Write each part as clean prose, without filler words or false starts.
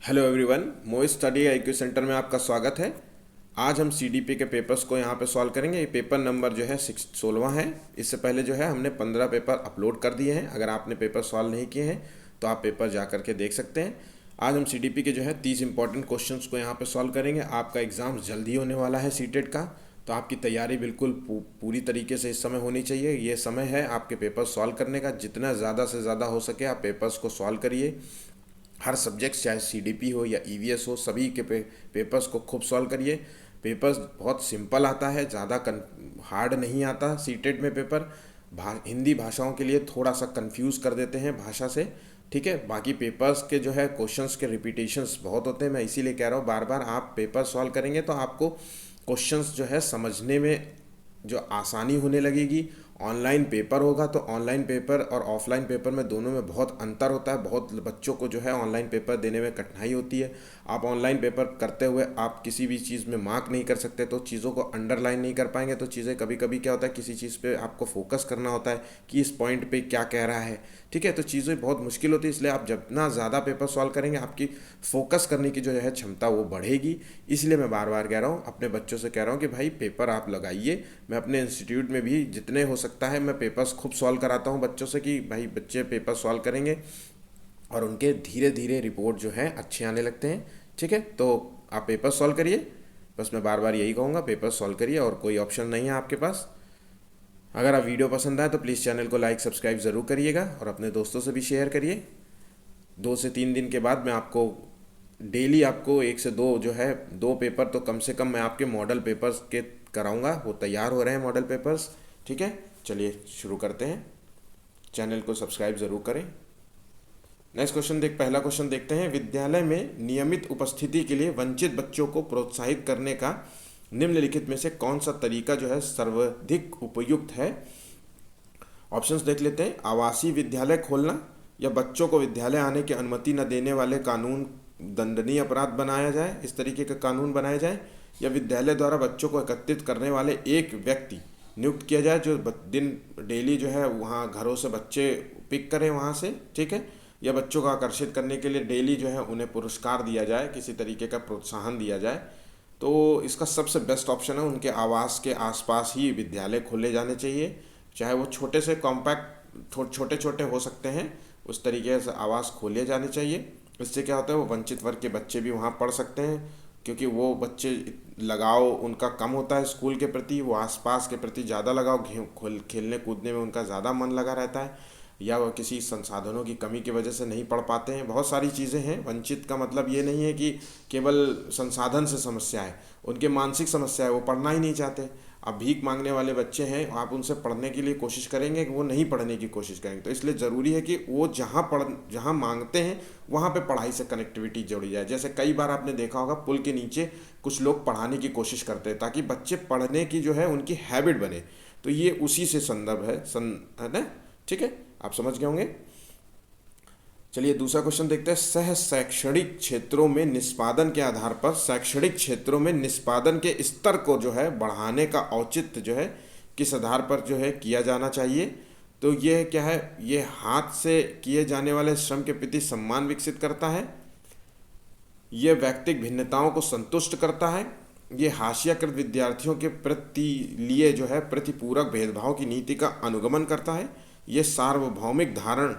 Hello everyone, Moiz study IQ centre में आपका स्वागत है। आज हम सीडीपी के पेपर्स को यहाँ पे सॉल्व करेंगे। ये पेपर नंबर जो है 16वां है। इससे पहले जो है हमने 15 पेपर अपलोड कर दिए हैं। अगर आपने पेपर सॉल्व नहीं किए हैं तो आप पेपर जा करके देख सकते हैं। आज हम सीडीपी के जो है 30 इंपॉर्टेंट क्वेश्चंस को यहाँ पे सॉल्व करेंगे। आपका एग्ज़ाम जल्दी होने वाला है सीटेट का, तो आपकी तैयारी बिल्कुल पूरी तरीके से इस समय होनी चाहिए। ये समय है आपके पेपर सॉल्व करने का। जितना ज़्यादा से ज़्यादा हो सके आप पेपर्स को सॉल्व करिए। हर सब्जेक्ट चाहे सीडीपी हो या ईवीएस हो, सभी के पेपर्स को खूब सॉल्व करिए। पेपर्स बहुत सिंपल आता है, ज़्यादा हार्ड नहीं आता। सीटेट में पेपर हिंदी भाषाओं के लिए थोड़ा सा कंफ्यूज कर देते हैं भाषा से, ठीक है। बाकी पेपर्स के जो है क्वेश्चंस के रिपीटेशंस बहुत होते हैं। मैं इसीलिए कह रहा हूँ बार बार आप पेपर सॉल्व करेंगे तो आपको क्वेश्चंस जो है समझने में जो आसानी होने लगेगी। ऑनलाइन पेपर होगा तो ऑनलाइन पेपर और ऑफलाइन पेपर में दोनों में बहुत अंतर होता है। बहुत बच्चों को जो है ऑनलाइन पेपर देने में कठिनाई होती है। आप ऑनलाइन पेपर करते हुए आप किसी भी चीज़ में मार्क नहीं कर सकते, तो चीज़ों को अंडरलाइन नहीं कर पाएंगे। तो चीज़ें कभी कभी क्या होता है, किसी चीज़ पे आपको फोकस करना होता है कि इस पॉइंट पे क्या कह रहा है, ठीक है। तो चीज़ें बहुत मुश्किल होती है। इसलिए आप जितना ज़्यादा पेपर सॉल्व करेंगे आपकी फोकस करने की जो है क्षमता वो बढ़ेगी। इसलिए मैं बार बार कह रहा हूँ, अपने बच्चों से कह रहा हूँ कि भाई पेपर आप लगाइए। मैं अपने इंस्टीट्यूट में भी जितने हो सकता है मैं पेपर्स खूब सॉल्व कराता हूँ बच्चों से कि भाई बच्चे पेपर सॉल्व करेंगे और उनके धीरे धीरे रिपोर्ट जो है अच्छे आने लगते हैं, ठीक है। तो आप पेपर सॉल्व करिए। बस मैं बार बार यही कहूँगा, पेपर सॉल्व करिए और कोई ऑप्शन नहीं है आपके पास। अगर आप वीडियो पसंद आए तो प्लीज़ चैनल को लाइक सब्सक्राइब ज़रूर करिएगा और अपने दोस्तों से भी शेयर करिए। 2 से 3 दिन के बाद मैं आपको डेली आपको 1 से 2 जो है 2 पेपर तो कम से कम मैं आपके मॉडल पेपर्स के कराऊंगा। वो तैयार हो रहे हैं मॉडल पेपर्स, ठीक है। चलिए शुरू करते हैं। चैनल को सब्सक्राइब ज़रूर करें। नेक्स्ट क्वेश्चन पहला क्वेश्चन देखते हैं। विद्यालय में नियमित उपस्थिति के लिए वंचित बच्चों को प्रोत्साहित करने का निम्नलिखित में से कौन सा तरीका जो है सर्वाधिक उपयुक्त है। ऑप्शंस देख लेते हैं। आवासीय विद्यालय खोलना, या बच्चों को विद्यालय आने की अनुमति न देने वाले कानून दंडनीय अपराध बनाया जाए, इस तरीके का कानून बनाया जाए, या विद्यालय द्वारा बच्चों को एकत्रित करने वाले एक व्यक्ति नियुक्त किया जाए जो दिन डेली जो है वहाँ घरों से बच्चे पिक करें वहाँ से, ठीक है। या बच्चों को आकर्षित करने के लिए डेली जो है उन्हें पुरस्कार दिया जाए, किसी तरीके का प्रोत्साहन दिया जाए। तो इसका सबसे बेस्ट ऑप्शन है उनके आवास के आसपास ही विद्यालय खोले जाने चाहिए। चाहे वो छोटे से कॉम्पैक्ट छोटे छोटे हो सकते हैं, उस तरीके से आवास खोले जाने चाहिए। इससे क्या होता है, वो वंचित वर्ग के बच्चे भी वहाँ पढ़ सकते हैं, क्योंकि वो बच्चे लगाव उनका कम होता है स्कूल के प्रति, वो आसपास के प्रति ज़्यादा लगाव, खेलने कूदने में उनका ज़्यादा मन लगा रहता है, या वह किसी संसाधनों की कमी की वजह से नहीं पढ़ पाते हैं। बहुत सारी चीज़ें हैं। वंचित का मतलब ये नहीं है कि केवल संसाधन से समस्या है, उनके मानसिक समस्या है, वो पढ़ना ही नहीं चाहते। अब भीख मांगने वाले बच्चे हैं, आप उनसे पढ़ने के लिए कोशिश करेंगे कि वो नहीं पढ़ने की कोशिश करेंगे। तो इसलिए ज़रूरी है कि वो जहाँ मांगते हैं वहाँ पे पढ़ाई से कनेक्टिविटी जोड़ी जाए। जैसे कई बार आपने देखा होगा पुल के नीचे कुछ लोग पढ़ाने की कोशिश करते हैं ताकि बच्चे पढ़ने की जो है उनकी हैबिट बने। तो ये उसी से संदर्भ है ना, ठीक है, आप समझ गए होंगे। चलिए दूसरा क्वेश्चन देखते हैं। सह शैक्षणिक क्षेत्रों में निष्पादन के आधार पर शैक्षणिक क्षेत्रों में निष्पादन के स्तर को जो है बढ़ाने का औचित्य जो है किस आधार पर जो है किया जाना चाहिए। तो ये क्या है, ये हाथ से किए जाने वाले श्रम के प्रति सम्मान विकसित करता है, ये व्यक्तिगत भिन्नताओं को संतुष्ट करता है, ये हाशियाकृत विद्यार्थियों के प्रति लिए जो है प्रतिपूरक भेदभाव की नीति का अनुगमन करता है, ये सार्वभौमिक धारण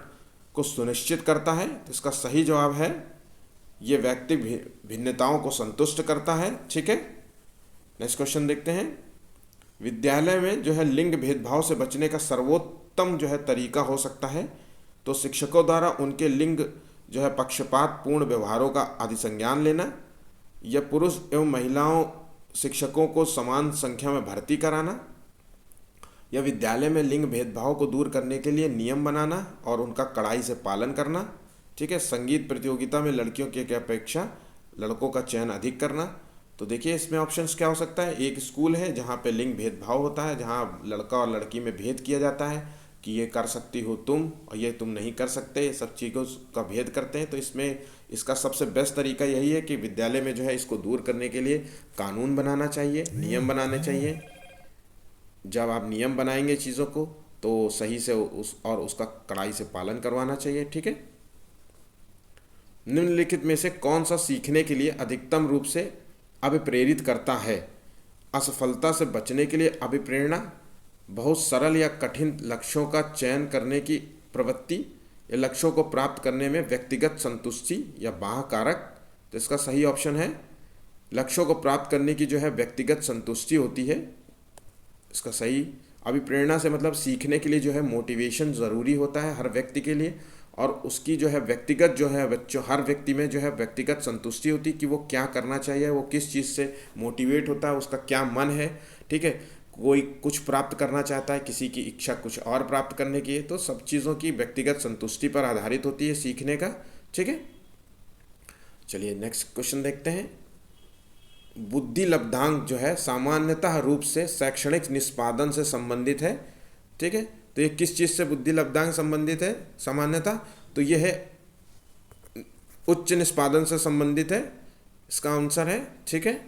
को सुनिश्चित करता है। तो इसका सही जवाब है ये व्यक्तिगत भिन्नताओं को संतुष्ट करता है, ठीक है। नेक्स्ट क्वेश्चन देखते हैं। विद्यालय में जो है लिंग भेदभाव से बचने का सर्वोत्तम जो है तरीका हो सकता है तो शिक्षकों द्वारा उनके लिंग जो है पक्षपात पूर्ण व्यवहारों का अधिसंज्ञान लेना, या पुरुष एवं महिलाओं शिक्षकों को समान संख्या में भर्ती कराना, या विद्यालय में लिंग भेदभाव को दूर करने के लिए नियम बनाना और उनका कड़ाई से पालन करना, ठीक है। संगीत प्रतियोगिता में लड़कियों की अपेक्षा लड़कों का चयन अधिक करना। तो देखिए इसमें ऑप्शंस क्या हो सकता है। एक स्कूल है जहाँ पे लिंग भेदभाव होता है, जहाँ लड़का और लड़की में भेद किया जाता है कि ये कर सकती हो तुम और ये तुम नहीं कर सकते, ये सब चीज़ों का भेद करते हैं। तो इसमें इसका सबसे बेस्ट तरीका यही है कि विद्यालय में जो है इसको दूर करने के लिए कानून बनाना चाहिए, नियम बनाने चाहिए। जब आप नियम बनाएंगे चीज़ों को तो सही से उसका कड़ाई से पालन करवाना चाहिए, ठीक है। निम्नलिखित में से कौन सा सीखने के लिए अधिकतम रूप से अभिप्रेरित करता है? असफलता से बचने के लिए अभिप्रेरणा, बहुत सरल या कठिन लक्ष्यों का चयन करने की प्रवृत्ति, या लक्ष्यों को प्राप्त करने में व्यक्तिगत संतुष्टि, या बाह्य कारक? तो इसका सही ऑप्शन है लक्ष्यों को प्राप्त करने की जो है व्यक्तिगत संतुष्टि होती है। इसका सही, अभिप्रेरणा से मतलब सीखने के लिए जो है मोटिवेशन ज़रूरी होता है हर व्यक्ति के लिए, और उसकी जो है व्यक्तिगत जो है बच्चों हर व्यक्ति में जो है व्यक्तिगत संतुष्टि होती है कि वो क्या करना चाहिए, वो किस चीज़ से मोटिवेट होता है, उसका क्या मन है। ठीक है, कोई कुछ प्राप्त करना चाहता है, किसी की इच्छा कुछ और प्राप्त करने की है, तो सब चीज़ों की व्यक्तिगत संतुष्टि पर आधारित होती है सीखने का। ठीक है, चलिए नेक्स्ट क्वेश्चन देखते हैं। बुद्धि लब्धांक जो है सामान्यतः रूप से शैक्षणिक निष्पादन से संबंधित है। ठीक है, तो ये किस चीज़ से बुद्धि लब्धांक संबंधित है सामान्यतः? तो ये है उच्च निष्पादन से संबंधित है, इसका आंसर है। ठीक है,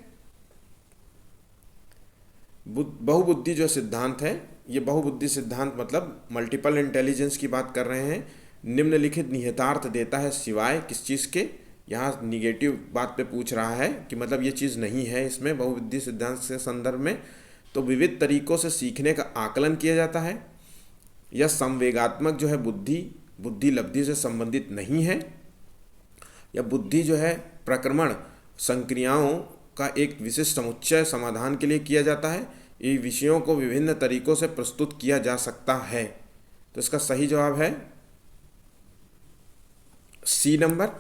बहुबुद्धि जो सिद्धांत है, ये बहुबुद्धि सिद्धांत मतलब मल्टीपल इंटेलिजेंस की बात कर रहे हैं। निम्नलिखित निहितार्थ देता है सिवाय किस चीज़ के? यहाँ निगेटिव बात पे पूछ रहा है कि मतलब ये चीज़ नहीं है इसमें बहुबुद्धि सिद्धांत से संदर्भ में। तो विविध तरीकों से सीखने का आकलन किया जाता है, या संवेगात्मक जो है बुद्धि लब्धि से संबंधित नहीं है, या बुद्धि जो है प्रक्रमण संक्रियाओं का एक विशिष्ट समुच्चय समाधान के लिए किया जाता है। ये विषयों को विभिन्न तरीकों से प्रस्तुत किया जा सकता है। तो इसका सही जवाब है सी नंबर,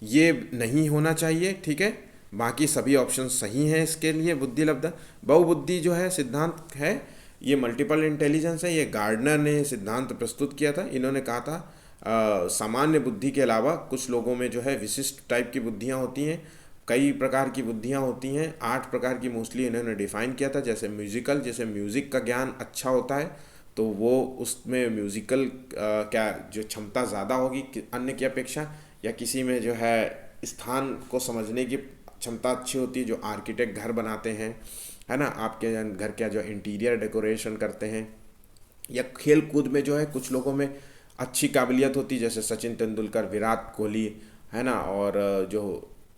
ये नहीं होना चाहिए। ठीक है, बाकी सभी ऑप्शन सही हैं इसके लिए। बुद्धि लब्ध बहुबुद्धि जो है सिद्धांत है, ये मल्टीपल इंटेलिजेंस है। ये गार्डनर ने सिद्धांत प्रस्तुत किया था। इन्होंने कहा था सामान्य बुद्धि के अलावा कुछ लोगों में जो है विशिष्ट टाइप की बुद्धियाँ होती हैं, कई प्रकार की बुद्धियाँ होती हैं। 8 प्रकार की मोस्टली इन्होंने डिफाइन किया था। जैसे म्यूजिकल, जैसे म्यूज़िक का ज्ञान अच्छा होता है तो वो उसमें म्यूज़िकल क्या जो क्षमता ज़्यादा होगी अन्य की अपेक्षा, या किसी में जो है स्थान को समझने की क्षमता अच्छी होती है, जो आर्किटेक्ट घर बनाते हैं, है ना, आपके घर का जो इंटीरियर डेकोरेशन करते हैं, या खेल कूद में जो है कुछ लोगों में अच्छी काबिलियत होती है, जैसे सचिन तेंदुलकर, विराट कोहली, है ना, और जो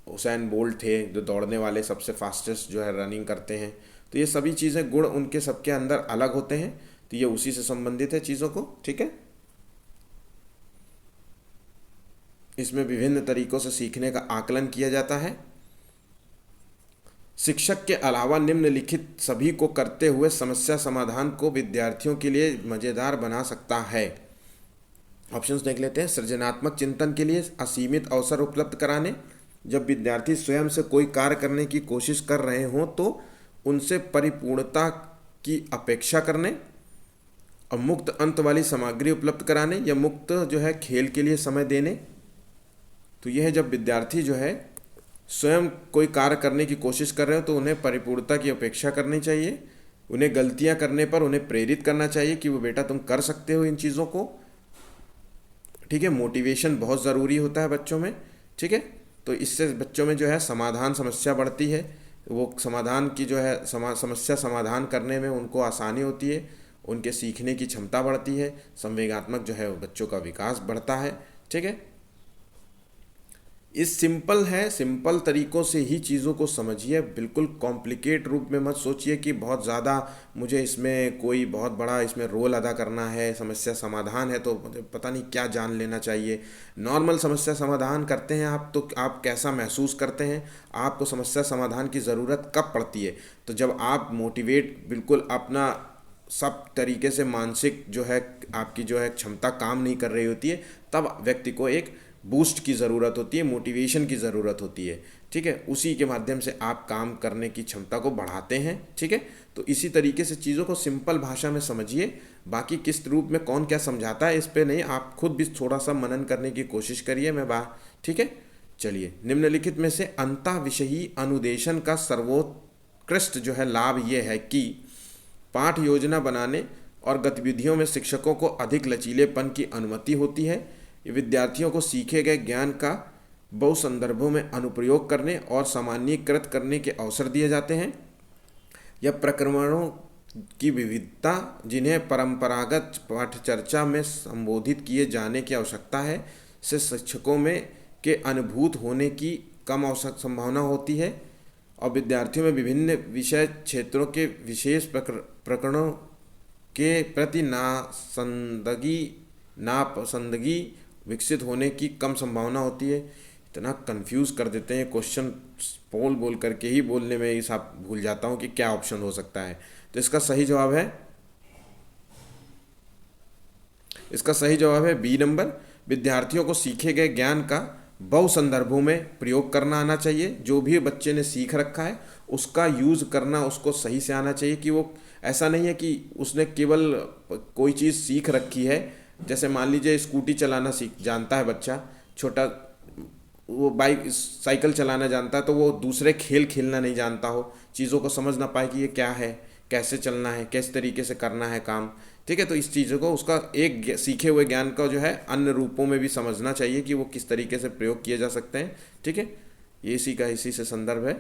हुसैन बोल्ट थे जो दौड़ने वाले सबसे फास्टेस्ट जो है रनिंग करते हैं। तो ये सभी चीज़ें गुण उनके सबके अंदर अलग होते हैं, तो ये उसी से संबंधित है चीज़ों को। ठीक है, इसमें विभिन्न तरीकों से सीखने का आकलन किया जाता है। शिक्षक के अलावा निम्नलिखित सभी को करते हुए समस्या समाधान को विद्यार्थियों के लिए मज़ेदार बना सकता है। ऑप्शंस देख लेते हैं। सृजनात्मक चिंतन के लिए असीमित अवसर उपलब्ध कराने, जब विद्यार्थी स्वयं से कोई कार्य करने की कोशिश कर रहे हों तो उनसे परिपूर्णता की अपेक्षा करने, और मुक्त अंत वाली सामग्री उपलब्ध कराने, या मुक्त जो है खेल के लिए समय देने। तो यह है जब विद्यार्थी जो है स्वयं कोई कार्य करने की कोशिश कर रहे हो तो उन्हें परिपूर्णता की अपेक्षा करनी चाहिए। उन्हें गलतियां करने पर उन्हें प्रेरित करना चाहिए कि वो बेटा तुम कर सकते हो इन चीज़ों को। ठीक है, मोटिवेशन बहुत ज़रूरी होता है बच्चों में। ठीक है, तो इससे बच्चों में जो है समाधान समस्या बढ़ती है, वो समाधान की जो है समस्या समाधान करने में उनको आसानी होती है, उनके सीखने की क्षमता बढ़ती है, संवेगात्मक जो है बच्चों का विकास बढ़ता है। ठीक है, इस सिंपल तरीक़ों से ही चीज़ों को समझिए, बिल्कुल कॉम्प्लिकेट रूप में मत सोचिए कि बहुत ज़्यादा मुझे इसमें कोई बहुत बड़ा इसमें रोल अदा करना है, समस्या समाधान है तो मुझे पता नहीं क्या जान लेना चाहिए। नॉर्मल समस्या समाधान करते हैं आप तो आप कैसा महसूस करते हैं, आपको समस्या समाधान की ज़रूरत कब पड़ती है? तो जब आप मोटिवेट बिल्कुल अपना सब तरीके से मानसिक जो है आपकी जो है क्षमता काम नहीं कर रही होती है, तब व्यक्ति को एक बूस्ट की ज़रूरत होती है, मोटिवेशन की ज़रूरत होती है। ठीक है, उसी के माध्यम से आप काम करने की क्षमता को बढ़ाते हैं। ठीक है, तो इसी तरीके से चीज़ों को सिंपल भाषा में समझिए। बाकी किस रूप में कौन क्या समझाता है इस पे नहीं, आप खुद भी थोड़ा सा मनन करने की कोशिश करिए। ठीक है, चलिए निम्नलिखित में से अंतः विषयी अनुदेशन का सर्वोत्कृष्ट जो है लाभ ये है कि पाठ योजना बनाने और गतिविधियों में शिक्षकों को अधिक लचीलेपन की अनुमति होती है। विद्यार्थियों को सीखे गए ज्ञान का बहु संदर्भों में अनुप्रयोग करने और सामान्यीकृत करने के अवसर दिए जाते हैं। यह प्रक्रमणों की विविधता जिन्हें परंपरागत पाठचर्चा में संबोधित किए जाने की आवश्यकता है से शिक्षकों में के अनुभूत होने की कम अवसर संभावना होती है और विद्यार्थियों में विभिन्न विषय क्षेत्रों के विशेष प्रकरणों के प्रति नापसंदगी विकसित होने की कम संभावना होती है। इतना कंफ्यूज कर देते हैं क्वेश्चन, पोल बोल करके ही बोलने में ही साहब भूल जाता हूँ कि क्या ऑप्शन हो सकता है। तो इसका सही जवाब है बी नंबर। विद्यार्थियों को सीखे गए ज्ञान का बहु संदर्भों में प्रयोग करना आना चाहिए। जो भी बच्चे ने सीख रखा है उसका यूज़ करना उसको सही से आना चाहिए, कि वो ऐसा नहीं है कि उसने केवल कोई चीज़ सीख रखी है। जैसे मान लीजिए स्कूटी चलाना सीख जानता है बच्चा छोटा, वो बाइक साइकिल चलाना जानता है, तो वो दूसरे खेल खेलना नहीं जानता हो, चीज़ों को समझ ना पाए कि ये क्या है, कैसे चलना है, किस तरीके से करना है काम। ठीक है, तो इस चीज़ों को उसका एक सीखे हुए ज्ञान का जो है अन्य रूपों में भी समझना चाहिए कि वो किस तरीके से प्रयोग किए जा सकते हैं। ठीक है, ये इसी से संदर्भ है।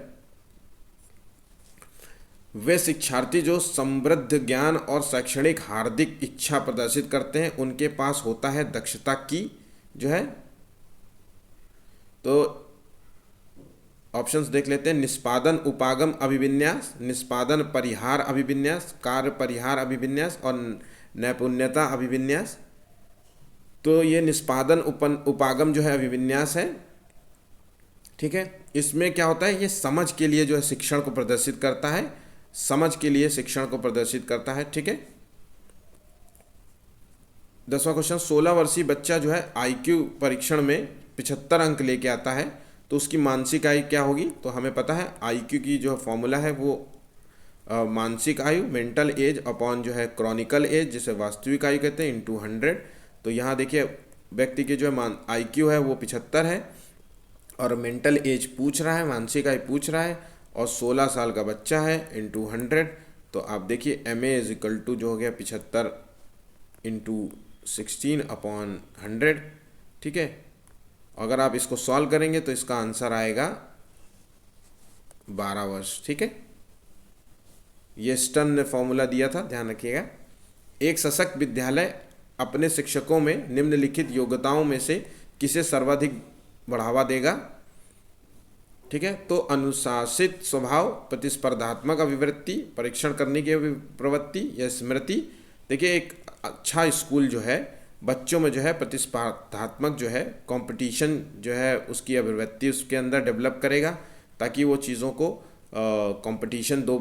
वे शिक्षार्थी जो समृद्ध ज्ञान और शैक्षणिक हार्दिक इच्छा प्रदर्शित करते हैं उनके पास होता है दक्षता की जो है, तो ऑप्शंस देख लेते हैं। निष्पादन उपागम अभिविन्यास, निष्पादन परिहार अभिविन्यास, कार्य परिहार अभिविन्यास और नैपुण्यता अभिविन्यास। तो ये निष्पादन उपागम जो है अभिविन्यास है। ठीक है, इसमें क्या होता है, ये समझ के लिए जो है शिक्षण को प्रदर्शित करता है, समझ के लिए शिक्षण को प्रदर्शित करता है। ठीक है, 10वां क्वेश्चन, 16 वर्षीय बच्चा जो है आईक्यू परीक्षण में 75 अंक लेके आता है तो उसकी मानसिक आयु क्या होगी। तो हमें पता है आईक्यू की जो फॉर्मूला है वो मानसिक आयु मेंटल एज अपॉन जो है क्रॉनिकल एज, जिसे वास्तविक आयु कहते हैं, इंटू 100। तो यहाँ देखिए व्यक्ति की जो है आईक्यू है वो 75 है और मेंटल एज पूछ रहा है, मानसिक आयु पूछ रहा है, और 16 साल का बच्चा है इंटू 100। तो आप देखिए MA इज इक्वल टू जो हो गया 75 इंटू 16 अपॉन 100। ठीक है, अगर आप इसको सॉल्व करेंगे तो इसका आंसर आएगा 12 वर्ष। ठीक है, ये स्टर्न ने फॉर्मूला दिया था, ध्यान रखिएगा। एक सशक्त विद्यालय अपने शिक्षकों में निम्नलिखित योग्यताओं में से किसे सर्वाधिक बढ़ावा देगा। ठीक है, तो अनुशासित स्वभाव, प्रतिस्पर्धात्मक अभिवृत्ति, परीक्षण करने की प्रवृत्ति या स्मृति। देखिए एक अच्छा स्कूल जो है बच्चों में जो है प्रतिस्पर्धात्मक जो है कंपटीशन जो है उसकी अभिवृत्ति उसके अंदर डेवलप करेगा, ताकि वो चीज़ों को कंपटीशन दो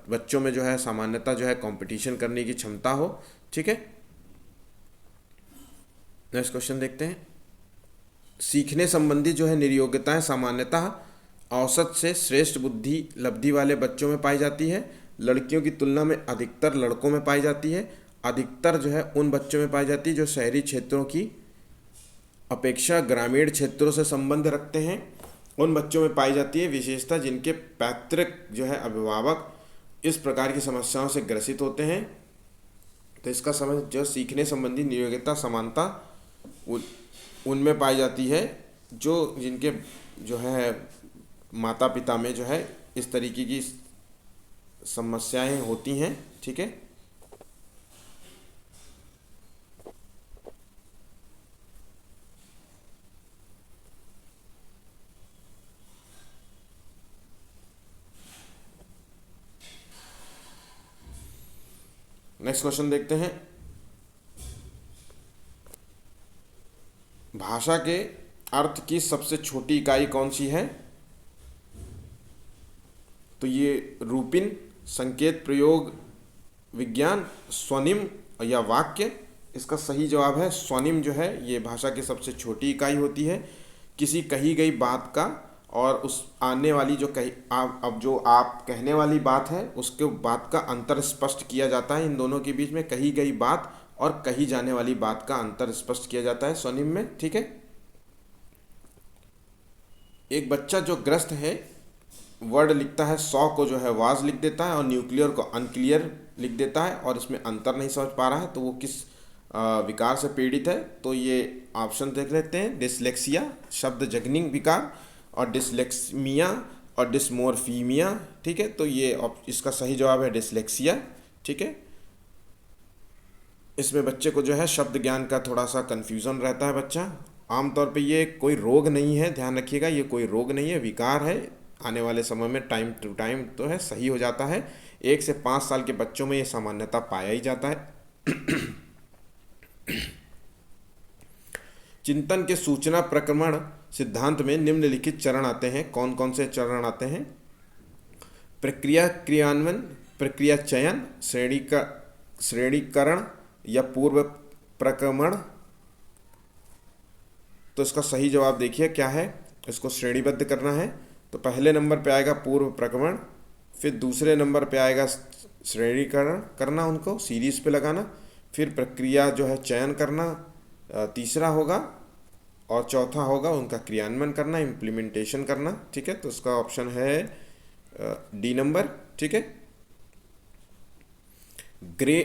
बच्चों में जो है सामान्यता जो है कंपटीशन करने की क्षमता हो। ठीक है, नेक्स्ट क्वेश्चन देखते हैं। सीखने संबंधी जो है निर्योग्यताएं सामान्यतः औसत से श्रेष्ठ बुद्धि लब्धि वाले बच्चों में पाई जाती है। लड़कियों की तुलना में अधिकतर लड़कों में पाई जाती है। अधिकतर जो है उन बच्चों में पाई जाती है जो शहरी क्षेत्रों की अपेक्षा ग्रामीण क्षेत्रों से संबंध रखते हैं। उन बच्चों में पाई जाती है विशेषता जिनके पैतृक जो है अभिभावक इस प्रकार की समस्याओं से ग्रसित होते हैं। तो इसका समझ जो सीखने संबंधी नियोग्यता समानता उनमें पाई जाती है जो जिनके जो है माता पिता में जो है इस तरीके की समस्याएं होती हैं। ठीक है, नेक्स्ट क्वेश्चन देखते हैं। भाषा के अर्थ की सबसे छोटी इकाई कौन सी है। तो ये रूपिन, संकेत प्रयोग विज्ञान, स्वनिम या वाक्य। इसका सही जवाब है स्वनिम जो है ये भाषा की सबसे छोटी इकाई होती है। किसी कही गई बात का और उस आने वाली जो अब जो आप कहने वाली बात है उसके बात का अंतर स्पष्ट किया जाता है। इन दोनों के बीच में कही गई बात और कही जाने वाली बात का अंतर स्पष्ट किया जाता है स्वनिम में। ठीक है, एक बच्चा जो ग्रस्त है वर्ड लिखता है 100 को जो है वाज लिख देता है और न्यूक्लियर को अनक्लियर लिख देता है और इसमें अंतर नहीं समझ पा रहा है, तो वो किस विकार से पीड़ित है। तो ये ऑप्शन देख लेते हैं। डिसलेक्सिया शब्द जगनिंग विकार और डिसलेक्समिया और डिस्मोर्फीमिया। ठीक है, तो ये इसका सही जवाब है डिसलेक्सिया। ठीक है, इसमें बच्चे को जो है शब्द ज्ञान का थोड़ा सा कन्फ्यूज़न रहता है बच्चा, आमतौर पे ये कोई रोग नहीं है, ध्यान रखिएगा, ये कोई रोग नहीं है, विकार है। आने वाले समय में टाइम टू टाइम तो है सही हो जाता है। 1 से 5 साल के बच्चों में ये सामान्यता पाया ही जाता है। चिंतन के सूचना प्रक्रमण सिद्धांत में निम्नलिखित चरण आते हैं। कौन कौन से चरण आते हैं? प्रक्रिया क्रियान्वयन, प्रक्रिया चयन, श्रेणीकरण या पूर्व प्रक्रमण। तो इसका सही जवाब देखिए क्या है, इसको श्रेणीबद्ध करना है। तो पहले नंबर पे आएगा पूर्व प्रक्रमण, फिर दूसरे नंबर पे आएगा श्रेणीकरण करना, उनको सीरीज पे लगाना, फिर प्रक्रिया जो है चयन करना तीसरा होगा, और चौथा होगा उनका क्रियान्वयन करना, इम्प्लीमेंटेशन करना। ठीक है, तो इसका ऑप्शन है डी नंबर। ठीक है, ग्रे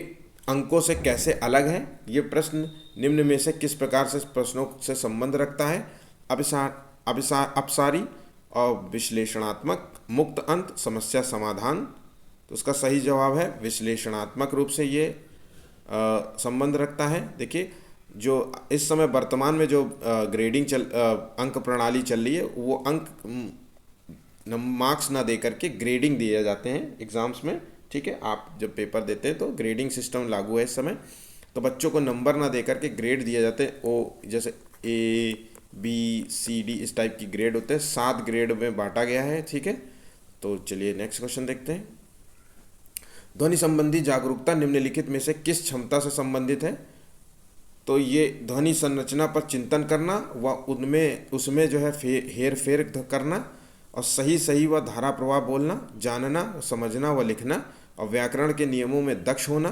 अंकों से कैसे अलग है? ये प्रश्न निम्न में से किस प्रकार से प्रश्नों से संबंध रखता है? अपसारी और विश्लेषणात्मक, मुक्त अंत, समस्या समाधान। तो उसका सही जवाब है विश्लेषणात्मक रूप से ये संबंध रखता है। देखिए, जो इस समय वर्तमान में जो ग्रेडिंग अंक प्रणाली चल रही है, वो अंक मार्क्स ना दे करके ग्रेडिंग दिए जाते हैं एग्ज़ाम्स में। ठीक है, आप जब पेपर देते हैं तो ग्रेडिंग सिस्टम लागू है इस समय। तो बच्चों को नंबर ना दे करके ग्रेड दिए जाते हैं। ओ जैसे A, B, C, D इस टाइप की ग्रेड होते हैं, 7 ग्रेड में बांटा गया है। ठीक है, तो चलिए नेक्स्ट क्वेश्चन देखते हैं। ध्वनि संबंधी जागरूकता निम्नलिखित में से किस क्षमता से संबंधित है? तो ये ध्वनि संरचना पर चिंतन करना व उनमें उसमें जो है हेर फेर करना, और सही सही व धारा प्रवाह बोलना, जानना, समझना व लिखना, और व्याकरण के नियमों में दक्ष होना।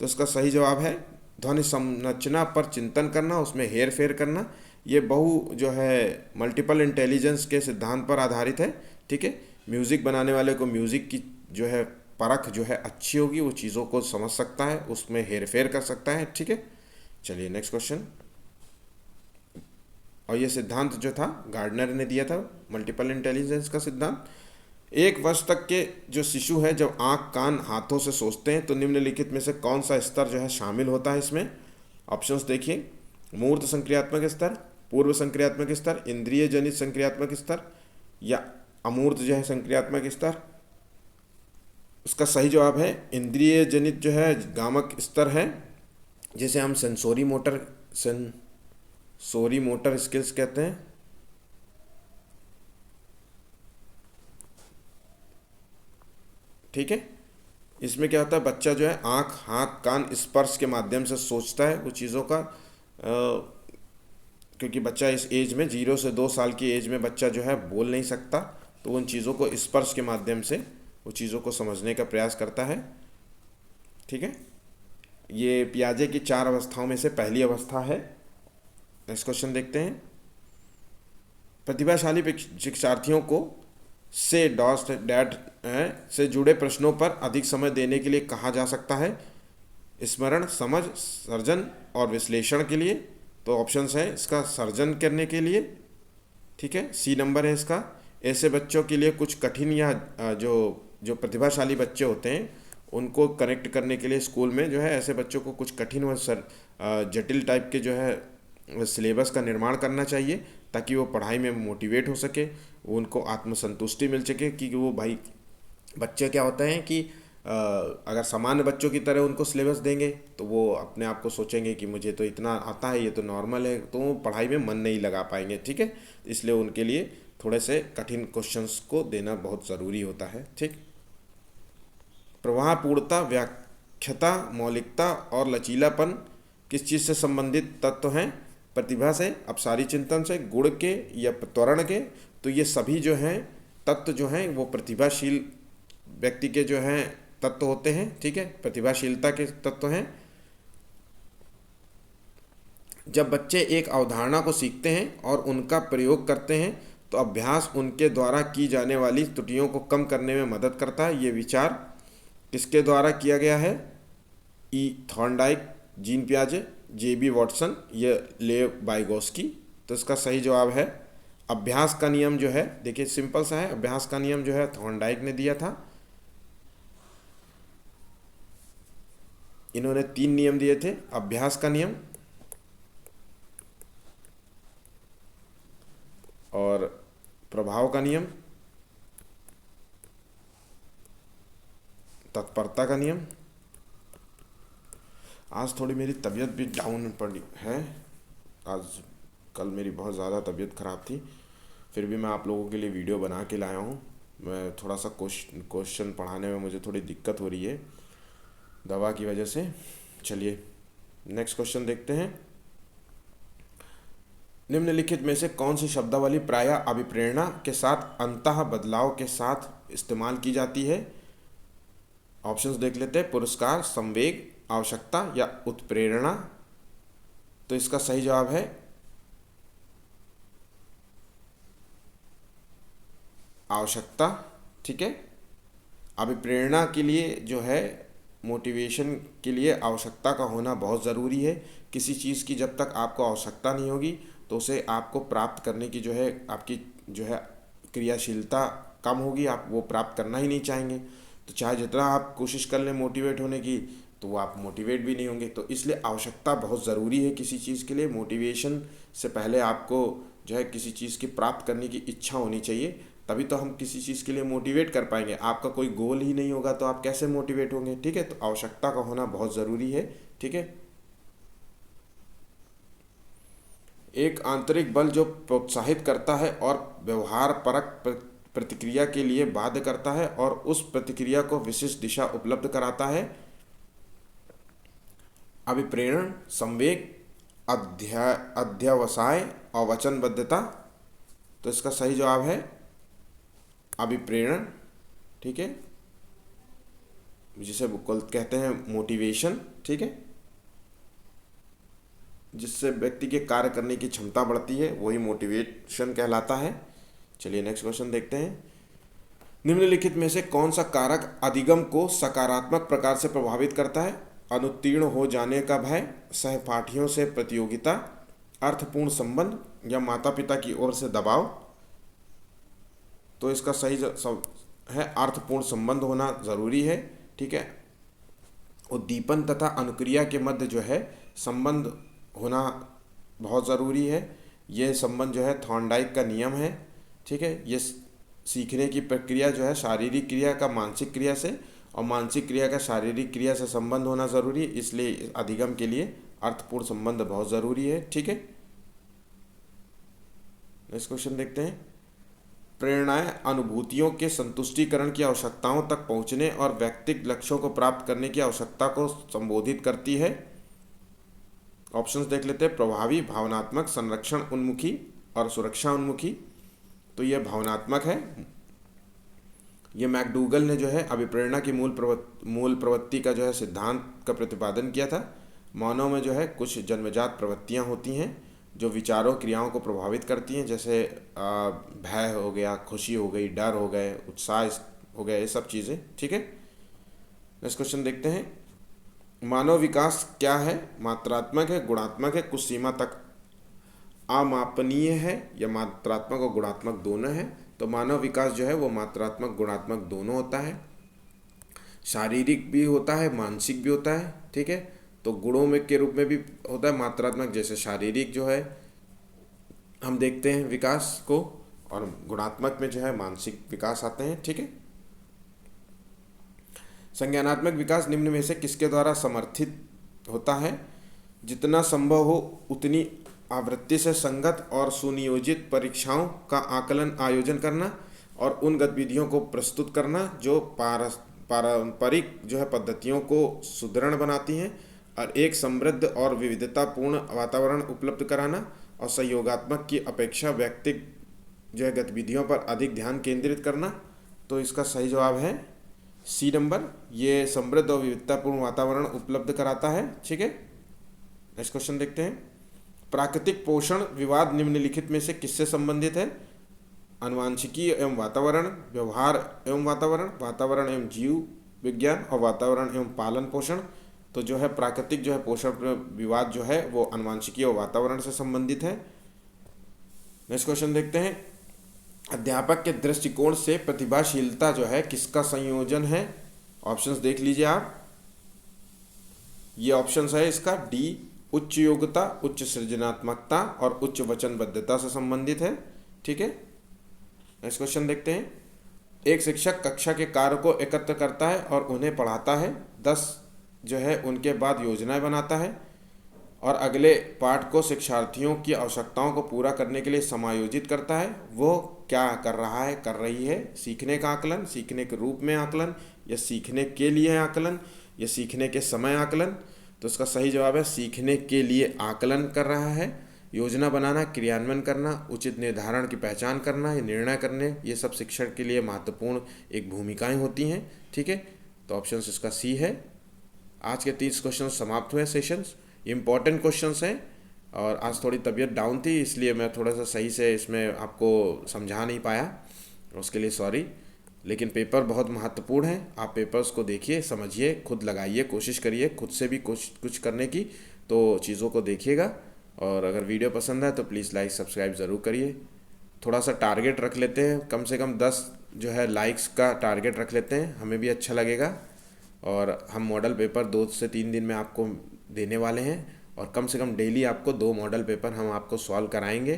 तो इसका सही जवाब है ध्वनि संरचना पर चिंतन करना, उसमें हेर फेर करना। ये बहु जो है मल्टीपल इंटेलिजेंस के सिद्धांत पर आधारित है। ठीक है, म्यूज़िक बनाने वाले को म्यूज़िक की जो है परख जो है अच्छी होगी, वो चीज़ों को समझ सकता है, उसमें हेर फेर कर सकता है। ठीक है, चलिए नेक्स्ट क्वेश्चन। और ये सिद्धांत जो था गार्डनर ने दिया था, मल्टीपल इंटेलिजेंस का सिद्धांत। 1 वर्ष तक के जो शिशु है जब आँख कान हाथों से सोचते हैं तो निम्नलिखित में से कौन सा स्तर जो है शामिल होता है इसमें? ऑप्शंस देखिए, मूर्त संक्रियात्मक स्तर, पूर्व संक्रियात्मक स्तर, इंद्रिय जनित संक्रियात्मक स्तर, या अमूर्त जो है संक्रियात्मक स्तर। उसका सही जवाब है इंद्रिय जनित जो है गामक स्तर है, जिसे हम सेंसोरी मोटर स्किल्स कहते हैं। ठीक है, इसमें क्या होता है, बच्चा जो है आँख हाथ कान स्पर्श के माध्यम से सोचता है वो चीज़ों का, क्योंकि बच्चा इस एज में 0 से 2 साल की एज में बच्चा जो है बोल नहीं सकता, तो उन चीज़ों को स्पर्श के माध्यम से वो चीज़ों को समझने का प्रयास करता है। ठीक है, ये पियाजे की 4 अवस्थाओं में से पहली अवस्था है। नेक्स्ट क्वेश्चन देखते हैं। प्रतिभाशाली शिक्षार्थियों को से डॉट डैट से जुड़े प्रश्नों पर अधिक समय देने के लिए कहा जा सकता है? स्मरण, समझ, सर्जन और विश्लेषण के लिए। तो ऑप्शंस है इसका सर्जन करने के लिए। ठीक है, सी नंबर है इसका। ऐसे बच्चों के लिए कुछ कठिन या जो प्रतिभाशाली बच्चे होते हैं उनको कनेक्ट करने के लिए स्कूल में जो है ऐसे बच्चों को कुछ कठिन व जटिल टाइप के जो है सिलेबस का निर्माण करना चाहिए, ताकि वो पढ़ाई में मोटिवेट हो सके, उनको आत्मसंतुष्टि मिल सके कि वो भाई बच्चे क्या होते हैं कि अगर सामान्य बच्चों की तरह उनको सिलेबस देंगे तो वो अपने आप को सोचेंगे कि मुझे तो इतना आता है, ये तो नॉर्मल है, तो वो पढ़ाई में मन नहीं लगा पाएंगे। ठीक है, इसलिए उनके लिए थोड़े से कठिन क्वेश्चंस को देना बहुत ज़रूरी होता है। ठीक, प्रवाहपूर्णता, व्याख्यता, मौलिकता और लचीलापन किस चीज़ से संबंधित तत्व हैं? प्रतिभा से, अपसारी चिंतन से, गुण के या त्वरण के? तो ये सभी जो हैं तत्व जो हैं वो प्रतिभाशील व्यक्ति के जो हैं तत्व होते हैं। ठीक है, प्रतिभाशीलता के तत्व हैं। जब बच्चे एक अवधारणा को सीखते हैं और उनका प्रयोग करते हैं तो अभ्यास उनके द्वारा की जाने वाली त्रुटियों को कम करने में मदद करता है। ये विचार किसके द्वारा किया गया है? ई थॉर्नडाइक, जीन पियाजे, J.B. वॉटसन या लेव वाइगोस्की। तो इसका सही जवाब है अभ्यास का नियम जो है, देखिए सिंपल सा है, अभ्यास का नियम जो है थॉर्नडाइक ने दिया था। इन्होंने 3 नियम दिए थे। अभ्यास का नियम, और प्रभाव का नियम, तत्परता का नियम। आज थोड़ी मेरी तबीयत भी डाउन पड़ी है, आज कल मेरी बहुत ज़्यादा तबीयत ख़राब थी, फिर भी मैं आप लोगों के लिए वीडियो बना के लाया हूँ। मैं थोड़ा सा क्वेश्चन पढ़ाने में मुझे थोड़ी दिक्कत हो रही है दवा की वजह से। चलिए नेक्स्ट क्वेश्चन देखते हैं। निम्नलिखित में से कौन सी शब्दावली प्रायः अभिप्रेरणा के साथ अंतः बदलाव के साथ इस्तेमाल की जाती है? ऑप्शंस देख लेते हैं। पुरस्कार, संवेग, आवश्यकता या उत्प्रेरणा। तो इसका सही जवाब है आवश्यकता। ठीक है, अभिप्रेरणा के लिए जो है, मोटिवेशन के लिए आवश्यकता का होना बहुत ज़रूरी है। किसी चीज़ की जब तक आपको आवश्यकता नहीं होगी तो उसे आपको प्राप्त करने की जो है, आपकी जो है क्रियाशीलता कम होगी, आप वो प्राप्त करना ही नहीं चाहेंगे। तो चाहे जितना आप कोशिश कर लें मोटिवेट होने की, तो वो आप मोटिवेट भी नहीं होंगे। तो इसलिए आवश्यकता बहुत ज़रूरी है किसी चीज़ के लिए। मोटिवेशन से पहले आपको जो है किसी चीज़ की प्राप्त करने की इच्छा होनी चाहिए, तभी तो हम किसी चीज़ के लिए मोटिवेट कर पाएंगे। आपका कोई गोल ही नहीं होगा तो आप कैसे मोटिवेट होंगे? ठीक है, तो आवश्यकता का होना बहुत ज़रूरी है। ठीक है, एक आंतरिक बल जो प्रोत्साहित करता है और व्यवहार परक प्रतिक्रिया के लिए बाध्य करता है और उस प्रतिक्रिया को विशिष्ट दिशा उपलब्ध कराता है। अभिप्रेरण, संवेग, अध्यवसाय और वचनबद्धता। तो इसका सही जवाब है अभिप्रेरण। ठीक है, जिसे कहते हैं मोटिवेशन। ठीक है, जिससे व्यक्ति के कार्य करने की क्षमता बढ़ती है, वही मोटिवेशन कहलाता है। चलिए नेक्स्ट क्वेश्चन देखते हैं। निम्नलिखित में से कौन सा कारक अधिगम को सकारात्मक प्रकार से प्रभावित करता है? अनुत्तीर्ण हो जाने का भय, सहपाठियों से प्रतियोगिता, अर्थपूर्ण संबंध या माता पिता की ओर से दबाव। तो इसका सही है अर्थपूर्ण संबंध होना ज़रूरी है। ठीक है, उद्दीपन तथा अनुक्रिया के मध्य जो है संबंध होना बहुत ज़रूरी है। ये संबंध जो है थॉर्नडाइक का नियम है। ठीक है, ये सीखने की प्रक्रिया जो है शारीरिक क्रिया का मानसिक क्रिया से और मानसिक क्रिया का शारीरिक क्रिया से संबंध होना ज़रूरी है, इसलिए अधिगम के लिए अर्थपूर्ण संबंध बहुत ज़रूरी है। ठीक है, नेक्स्ट क्वेश्चन देखते हैं। प्रेरणाएं अनुभूतियों के संतुष्टिकरण की आवश्यकताओं तक पहुंचने और व्यक्तिगत लक्ष्यों को प्राप्त करने की आवश्यकता को संबोधित करती है। ऑप्शंस देख लेते हैं। प्रभावी, भावनात्मक, संरक्षण उन्मुखी और सुरक्षा उन्मुखी। तो यह भावनात्मक है। ये मैकडूगल ने जो है अभिप्रेरणा की मूल प्रवृत्ति का जो है सिद्धांत का प्रतिपादन किया था। मानव में जो है कुछ जन्मजात प्रवृत्तियाँ होती हैं जो विचारों क्रियाओं को प्रभावित करती हैं, जैसे भय हो गया, खुशी हो गई, डर हो गए, उत्साह हो गया, ये सब चीज़ें। ठीक है, नेक्स्ट क्वेश्चन देखते हैं। मानव विकास क्या है? मात्रात्मक है, गुणात्मक है, कुछ सीमा तक अमापनीय है या मात्रात्मक और गुणात्मक दोनों है? तो मानव विकास जो है वो मात्रात्मक गुणात्मक दोनों होता है। शारीरिक भी होता है, मानसिक भी होता है। ठीक है, तो गुणों में के रूप में भी होता है मात्रात्मक, जैसे शारीरिक जो है हम देखते हैं विकास को, और गुणात्मक में जो है मानसिक विकास आते हैं। ठीक है, संज्ञानात्मक विकास निम्न में से किसके द्वारा समर्थित होता है? जितना संभव हो उतनी आवृत्ति से संगत और सुनियोजित परीक्षाओं का आयोजन करना और उन गतिविधियों को प्रस्तुत करना जो पारंपरिक जो है पद्धतियों को सुदृढ़ बनाती हैं, और एक समृद्ध और विविधतापूर्ण वातावरण उपलब्ध कराना, और सहयोगात्मक की अपेक्षा व्यक्तिगत जो है गतिविधियों पर अधिक ध्यान केंद्रित करना। तो इसका सही जवाब है सी नंबर, ये समृद्ध और विविधतापूर्ण वातावरण उपलब्ध कराता है। ठीक है, नेक्स्ट क्वेश्चन देखते हैं। प्राकृतिक पोषण विवाद निम्नलिखित में से किससे संबंधित है? आनुवंशिकी एवं वातावरण, व्यवहार एवं वातावरण, वातावरण एवं जीव विज्ञान और वातावरण एवं पालन पोषण। तो जो है प्राकृतिक जो है पोषण विवाद जो है वो आनुवंशिकी और वातावरण से संबंधित है। नेक्स्ट क्वेश्चन देखते हैं। अध्यापक के दृष्टिकोण से प्रतिभाशीलता जो है किसका संयोजन है? ऑप्शंस देख लीजिए आप। ये ऑप्शंस है इसका डी, उच्च योग्यता, उच्च सृजनात्मकता और उच्च वचनबद्धता से संबंधित है। ठीक है, नेक्स्ट क्वेश्चन देखते हैं। एक शिक्षक कक्षा के कार्य को एकत्र करता है और उन्हें पढ़ाता है। 10 जो है उनके बाद योजनाएं बनाता है और अगले पाठ को शिक्षार्थियों की आवश्यकताओं को पूरा करने के लिए समायोजित करता है। वो क्या कर रहा है, कर रही है? सीखने का आकलन, सीखने के रूप में आकलन, या सीखने के लिए आकलन, या सीखने के समय आकलन? तो इसका सही जवाब है सीखने के लिए आकलन कर रहा है। योजना बनाना, क्रियान्वयन करना, उचित निर्धारण की पहचान करना, ये निर्णय करने, ये सब शिक्षण के लिए महत्वपूर्ण एक भूमिकाएं होती हैं। ठीक है, तो ऑप्शन इसका सी है। आज के 30 क्वेश्चन समाप्त हुए सेशंस। इम्पॉर्टेंट क्वेश्चंस हैं और आज थोड़ी तबीयत डाउन थी, इसलिए मैं थोड़ा सा सही से इसमें आपको समझा नहीं पाया, उसके लिए सॉरी। लेकिन पेपर बहुत महत्वपूर्ण है। आप पेपर्स को देखिए, समझिए, खुद लगाइए, कोशिश करिए खुद से भी कुछ करने की, तो चीज़ों को देखिएगा। और अगर वीडियो पसंद है तो प्लीज़ लाइक सब्सक्राइब ज़रूर करिए। थोड़ा सा टारगेट रख लेते हैं, कम से कम 10 जो है लाइक्स का टारगेट रख लेते हैं, हमें भी अच्छा लगेगा। और हम मॉडल पेपर 2 से 3 दिन में आपको देने वाले हैं और कम से कम डेली आपको 2 मॉडल पेपर हम आपको सॉल्व कराएंगे।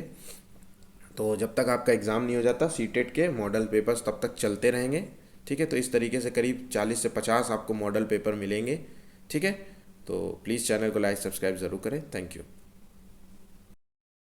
तो जब तक आपका एग्ज़ाम नहीं हो जाता सीटेट के मॉडल पेपर्स तब तक चलते रहेंगे। ठीक है, तो इस तरीके से करीब 40 से 50 आपको मॉडल पेपर मिलेंगे। ठीक है, तो प्लीज़ चैनल को लाइक सब्सक्राइब ज़रूर करें। Thank you.